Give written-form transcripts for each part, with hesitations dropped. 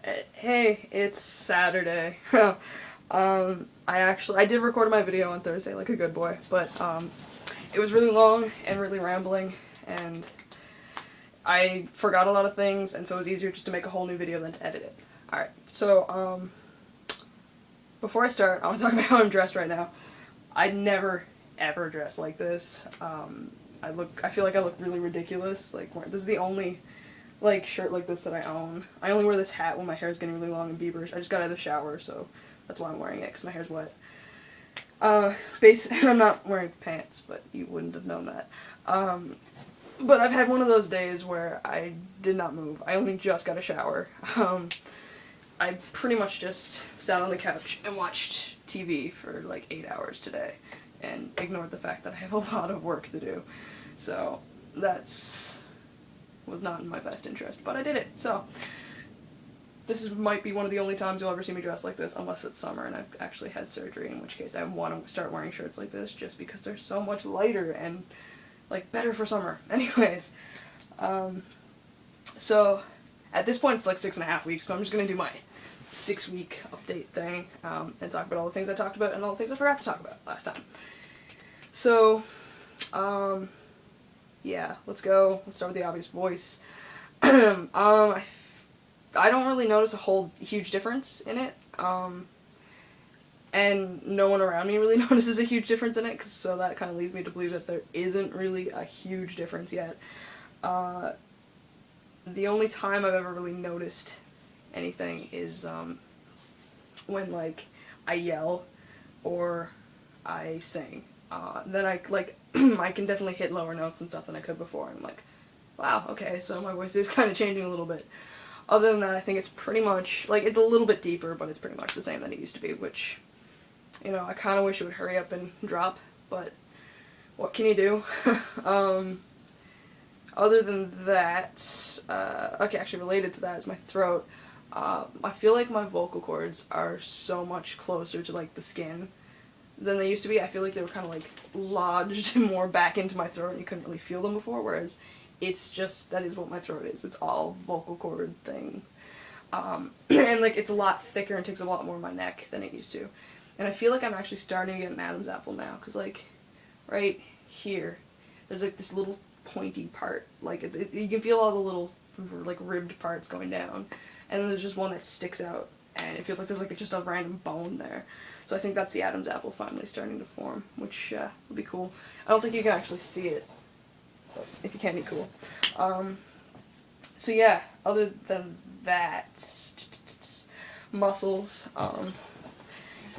Hey, it's Saturday. I did record my video on Thursday like a good boy, but it was really long and really rambling, and I forgot a lot of things, and so it was easier just to make a whole new video than to edit it. Alright, so before I start, I want to talk about how I'm dressed right now. I never ever dress like this. I feel like I look really ridiculous. Like, this is the only shirt like this that I own. I only wear this hat when my hair is getting really long and Bieber's. I just got out of the shower, so that's why I'm wearing it, because my hair's wet. I'm not wearing pants, but you wouldn't have known that. But I've had one of those days where I did not move. I only just got a shower. I pretty much just sat on the couch and watched TV for like 8 hours today, and ignored the fact that I have a lot of work to do. So was not in my best interest, but I did it. So might be one of the only times you'll ever see me dressed like this, unless it's summer and I've actually had surgery, in which case I want to start wearing shirts like this just because they're so much lighter and like better for summer. Anyways, so at this point it's like 6.5 weeks, but I'm just gonna do my 6-week update thing and talk about all the things I talked about and all the things I forgot to talk about last time. So yeah, let's go. Let's start with the obvious: voice. I don't really notice a whole huge difference in it, and no one around me really notices a huge difference in it, so that kind of leads me to believe that there isn't really a huge difference yet. The only time I've ever really noticed anything is when, like, I yell or I sing. Then I can definitely hit lower notes and stuff than I could before. I'm like, wow, okay, so my voice is kind of changing a little bit. Other than that, I think it's pretty much, like, it's a little bit deeper, but it's pretty much the same that it used to be, which, you know, I kind of wish it would hurry up and drop, but what can you do? Other than that, okay, actually related to that is my throat. I feel like my vocal cords are so much closer to, like, the skin than they used to be. I feel like they were kind of, like, lodged more back into my throat and you couldn't really feel them before, whereas it's just, that is what my throat is. It's all vocal cord thing. And, like, it's a lot thicker and takes a lot more of my neck than it used to. And I feel like I'm actually starting to get an Adam's apple now, because, like, right here, there's, like, this little pointy part. Like, you can feel all the little, like, ribbed parts going down. And then there's just one that sticks out, and it feels like there's, like, just a random bone there. So I think that's the Adam's apple finally starting to form, which would be cool. I don't think you can actually see it, but if you can, be cool. So yeah, other than that, muscles,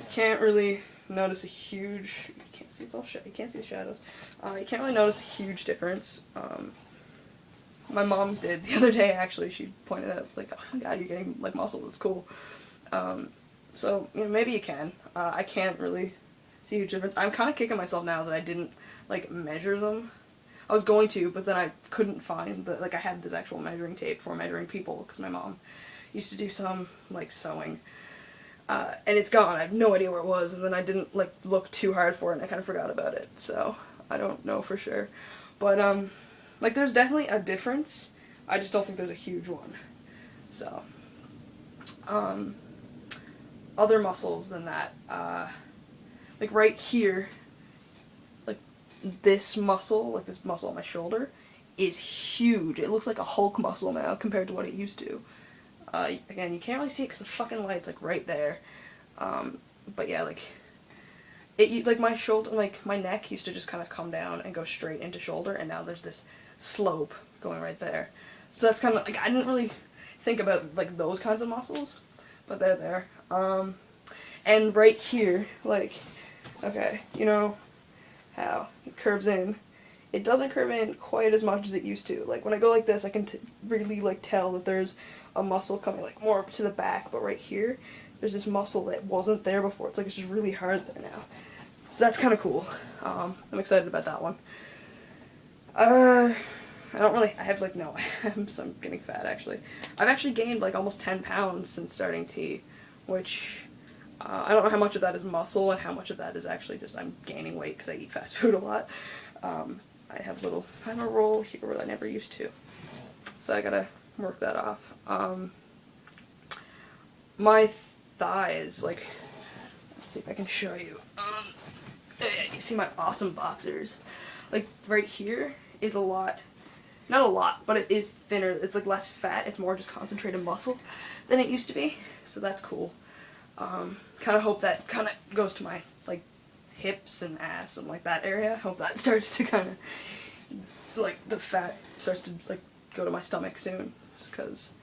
can't really notice a huge, you can't see, it's all you can't see the shadows. You can't really notice a huge difference. My mom did the other day, actually. She pointed out, it's like, oh my god, you're getting, like, muscle, it's cool. So, you know, maybe you can. I can't really see a huge difference. I'm kind of kicking myself now that I didn't, like, measure them. I was going to, but then I couldn't find I had this actual measuring tape for measuring people, because my mom used to do some, like, sewing. And it's gone. I have no idea where it was, and then I didn't, like, look too hard for it, and I kind of forgot about it, so I don't know for sure. But, like, there's definitely a difference. I just don't think there's a huge one. So, other muscles than that, like right here, like this muscle on my shoulder, is huge. It looks like a Hulk muscle now compared to what it used to. Again, you can't really see it because the fucking light's like right there. But yeah, like, like my shoulder, like my neck used to just kind of come down and go straight into shoulder, and now there's this slope going right there. So that's kind of, like, I didn't really think about, like, those kinds of muscles, but they're there. And right here, like, okay, you know how it curves in. It doesn't curve in quite as much as it used to. Like, when I go like this, I can really, like, tell that there's a muscle coming, like, more up to the back, but right here, there's this muscle that wasn't there before. It's like it's just really hard there now. So that's kind of cool. I'm excited about that one. I have, like, no, I'm getting fat, actually. I've actually gained, like, almost 10 pounds since starting tea, which, I don't know how much of that is muscle and how much of that is actually just I'm gaining weight because I eat fast food a lot. I have a roll here that I never used to, so I gotta work that off. my thighs, like, let's see if I can show you. You see my awesome boxers. Like, right here is a lot, not a lot, but it is thinner. It's like less fat. It's more just concentrated muscle than it used to be. So that's cool. Kind of hope that kind of goes to my, like, hips and ass and, like, that area. Hope that starts to kind of, like, the fat starts to, like, go to my stomach soon. Because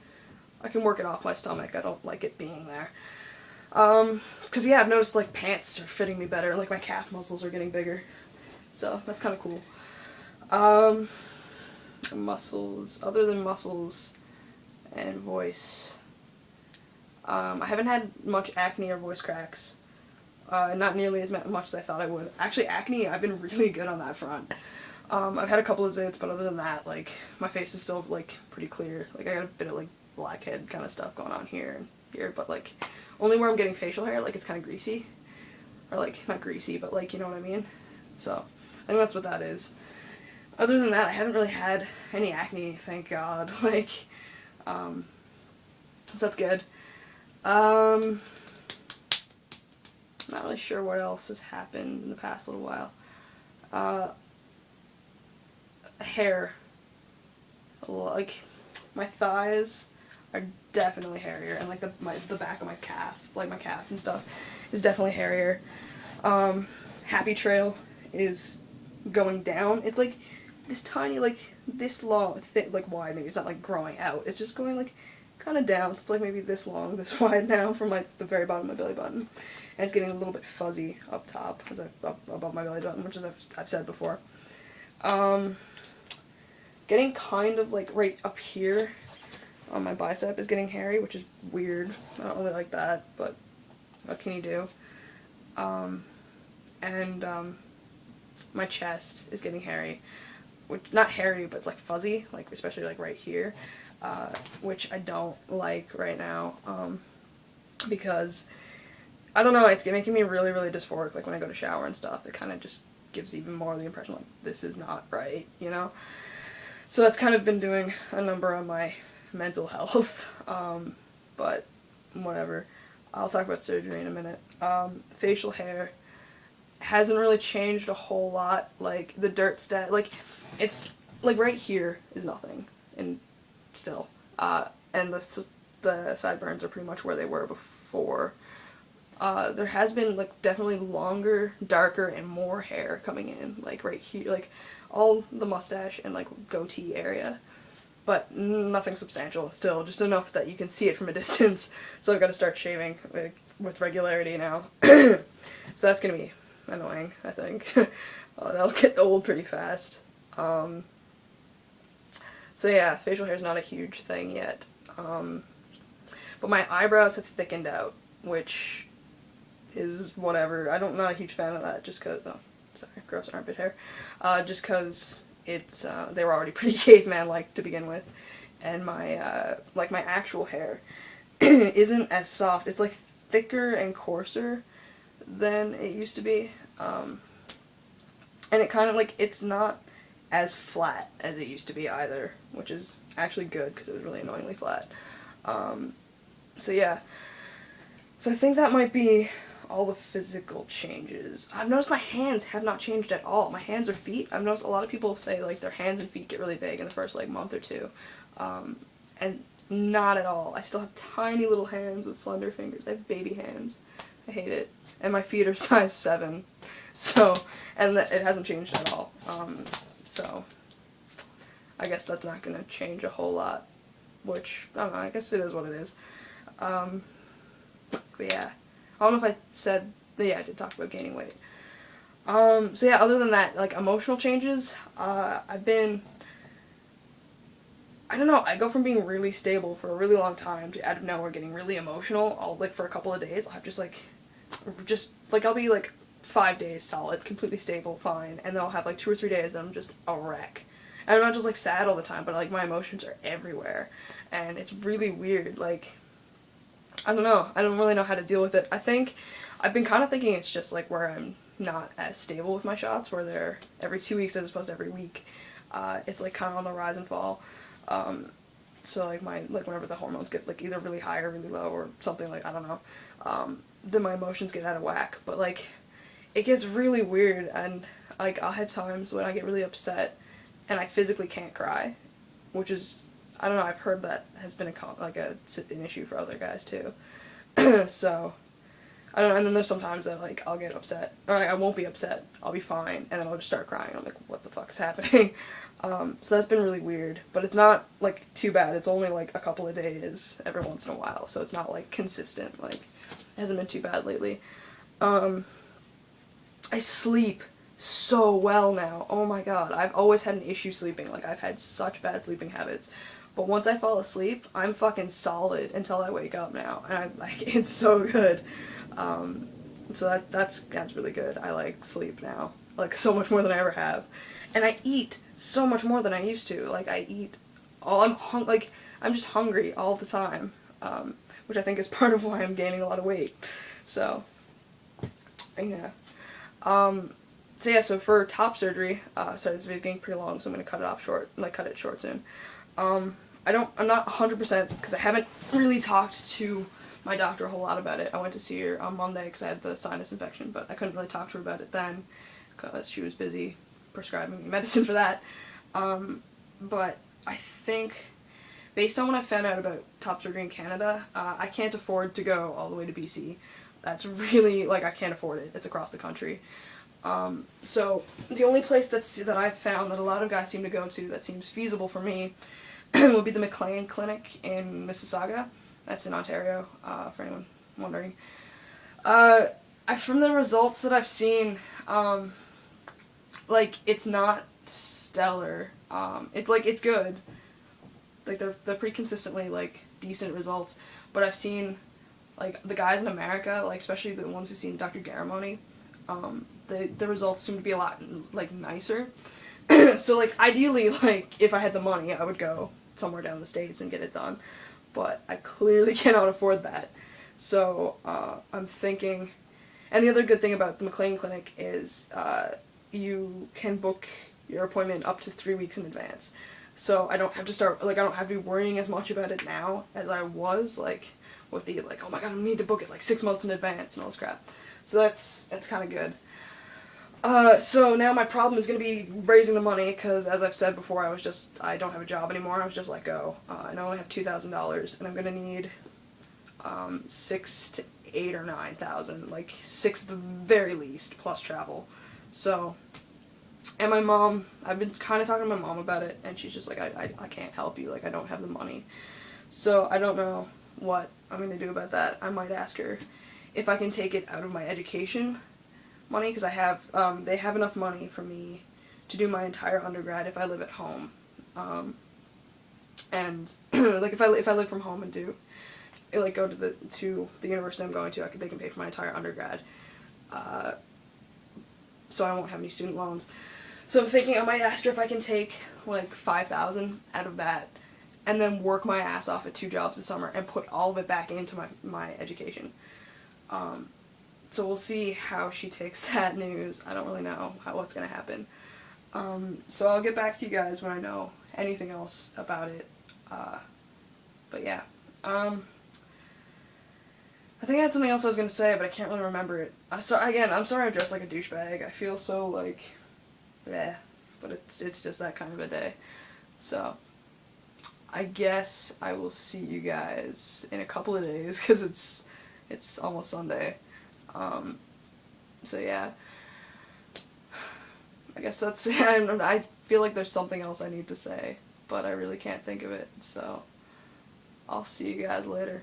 I can work it off my stomach. I don't like it being there. Because, yeah, I've noticed, like, pants are fitting me better. Like, my calf muscles are getting bigger. So, that's kind of cool. Muscles, other than muscles and voice, I haven't had much acne or voice cracks. Not nearly as much as I thought I would. Actually, acne, I've been really good on that front. I've had a couple of zits, but other than that, like, my face is still, like, pretty clear. Like, I got a bit of, like, blackhead kind of stuff going on here and here, but, like, only where I'm getting facial hair, like, it's kind of greasy. Or, like, not greasy, but, like, you know what I mean? So, I think that's what that is. Other than that, I haven't really had any acne, thank God. Like, so that's good. Not really sure what else has happened in the past little while. Hair. Like, my thighs are definitely hairier, and like the back of my calf, like my calf and stuff, is definitely hairier. Happy trail is going down. It's like this tiny, like this long, thick, like wide. Maybe it's not like growing out. It's just going like kind of down. So it's like maybe this long, this wide now from like the very bottom of my belly button, and it's getting a little bit fuzzy up top, as up above my belly button, which is I've said before. Getting kind of like right up here on my bicep is getting hairy, which is weird. I don't really like that, but what can you do? My chest is getting hairy, which not hairy, but it's like fuzzy, like especially like right here, which I don't like right now, because I don't know, it's making me really, really dysphoric. Like when I go to shower and stuff, it kind of just gives even more of the impression like this is not right, you know? So that's kind of been doing a number on my mental health, but whatever. I'll talk about surgery in a minute. Facial hair hasn't really changed a whole lot. Like the dirt like it's like right here is nothing, and still, and the sideburns are pretty much where they were before. There has been like definitely longer, darker, and more hair coming in, like right here, like all the mustache and like goatee area, but nothing substantial. Still, just enough that you can see it from a distance. So I've got to start shaving with regularity now. So that's gonna be annoying, I think. That'll get old pretty fast. So yeah, facial hair is not a huge thing yet. But my eyebrows have thickened out, which is whatever. I'm not a huge fan of that, just because, oh, sorry, gross armpit hair. Just because it's, they were already pretty caveman-like to begin with. And my, like my actual hair isn't as soft. It's like thicker and coarser than it used to be. And it kind of like, it's not as flat as it used to be either, which is actually good because it was really annoyingly flat. So yeah. So I think that might be all the physical changes. I've noticed my hands have not changed at all. My hands or feet, I've noticed a lot of people say like their hands and feet get really big in the first like month or two. And not at all. I still have tiny little hands with slender fingers. I have baby hands. I hate it. And my feet are size 7. So, and it hasn't changed at all. So, I guess that's not going to change a whole lot. Which, I don't know, I guess it is what it is. But yeah. I don't know if I said, yeah, I did talk about gaining weight. So yeah, other than that, like emotional changes, I've been, I don't know, I go from being really stable for a really long time to out of nowhere getting really emotional. I'll, like, for a couple of days, I'll have just, I'll be, like, 5 days solid, completely stable, fine, and then I'll have, like, 2 or 3 days and I'm just a wreck. And I'm not just, like, sad all the time, but, like, my emotions are everywhere. And it's really weird, like, I don't know, I don't really know how to deal with it. I think, I've been kind of thinking it's just, like, where I'm not as stable with my shots, where they're every 2 weeks as opposed to every week. It's, like, kind of on the rise and fall. So like whenever the hormones get like either really high or really low or something, like I don't know, then my emotions get out of whack. But like it gets really weird, and like I'll have times when I get really upset and I physically can't cry, which is, I don't know, I've heard that has been an issue for other guys too. So I don't know, and then there's sometimes that like I'll get upset, or like, I won't be upset, I'll be fine, and then I'll just start crying. I'm like, what the fuck is happening? So that's been really weird, but it's not like too bad. It's only like a couple of days every once in a while, so it's not like consistent. Like it hasn't been too bad lately. I sleep so well now. Oh my god, I've always had an issue sleeping. Like I've had such bad sleeping habits. But once I fall asleep, I'm fucking solid until I wake up now, and I like it's so good. So that's really good. I like sleep now, like so much more than I ever have, and I eat so much more than I used to. Like I eat all I'm just hungry all the time, which I think is part of why I'm gaining a lot of weight. So yeah. So for top surgery, sorry, this video is getting pretty long, so I'm gonna cut it short soon. I'm not 100% because I haven't really talked to my doctor a whole lot about it. I went to see her on Monday because I had the sinus infection, but I couldn't really talk to her about it then because she was busy prescribing me medicine for that. But I think, based on what I found out about top surgery in Canada, I can't afford to go all the way to BC. That's really, like, I can't afford it. It's across the country. So the only place that I've found that a lot of guys seem to go to that seems feasible for me would be the McLean Clinic in Mississauga. That's in Ontario, for anyone wondering. From the results that I've seen, like, it's not stellar. It's good. Like, they're pretty consistently, like, decent results. But I've seen, like, the guys in America, like, especially the ones who've seen Dr. Garamoni, the results seem to be a lot, like, nicer. So, like, ideally, like, if I had the money, I would go somewhere down in the States and get it done. But I clearly cannot afford that. So, I'm thinking, and the other good thing about the McLean Clinic is, you can book your appointment up to 3 weeks in advance. So I don't have to I don't have to be worrying as much about it now as I was, like, with the, like, oh my god, I need to book it, like, 6 months in advance and all this crap. So that's kind of good. So now my problem is going to be raising the money, because as I've said before, I don't have a job anymore. I was just let go. And I only have $2,000, and I'm going to need, 6 to 8 or 9,000, like 6 at the very least, plus travel. So, and my mom, I've been kind of talking to my mom about it, and she's just like, I can't help you, like, I don't have the money. So I don't know what I'm going to do about that. I might ask her if I can take it out of my education money, because they have enough money for me to do my entire undergrad if I live at home. And like if I live from home and go to the university I'm going to, they can pay for my entire undergrad. So I won't have any student loans. So I'm thinking I might ask her if I can take like $5,000 out of that and then work my ass off at 2 jobs this summer and put all of it back into my education. So we'll see how she takes that news. I don't really know what's going to happen. So I'll get back to you guys when I know anything else about it. But yeah. I think I had something else I was going to say, but I can't really remember it. I'm sorry I'm dressed like a douchebag. I feel so, like, bleh. But it's just that kind of a day. So, I guess I will see you guys in a couple of days, because it's almost Sunday. So yeah, I guess that's it. I feel like there's something else I need to say, but I really can't think of it, so I'll see you guys later.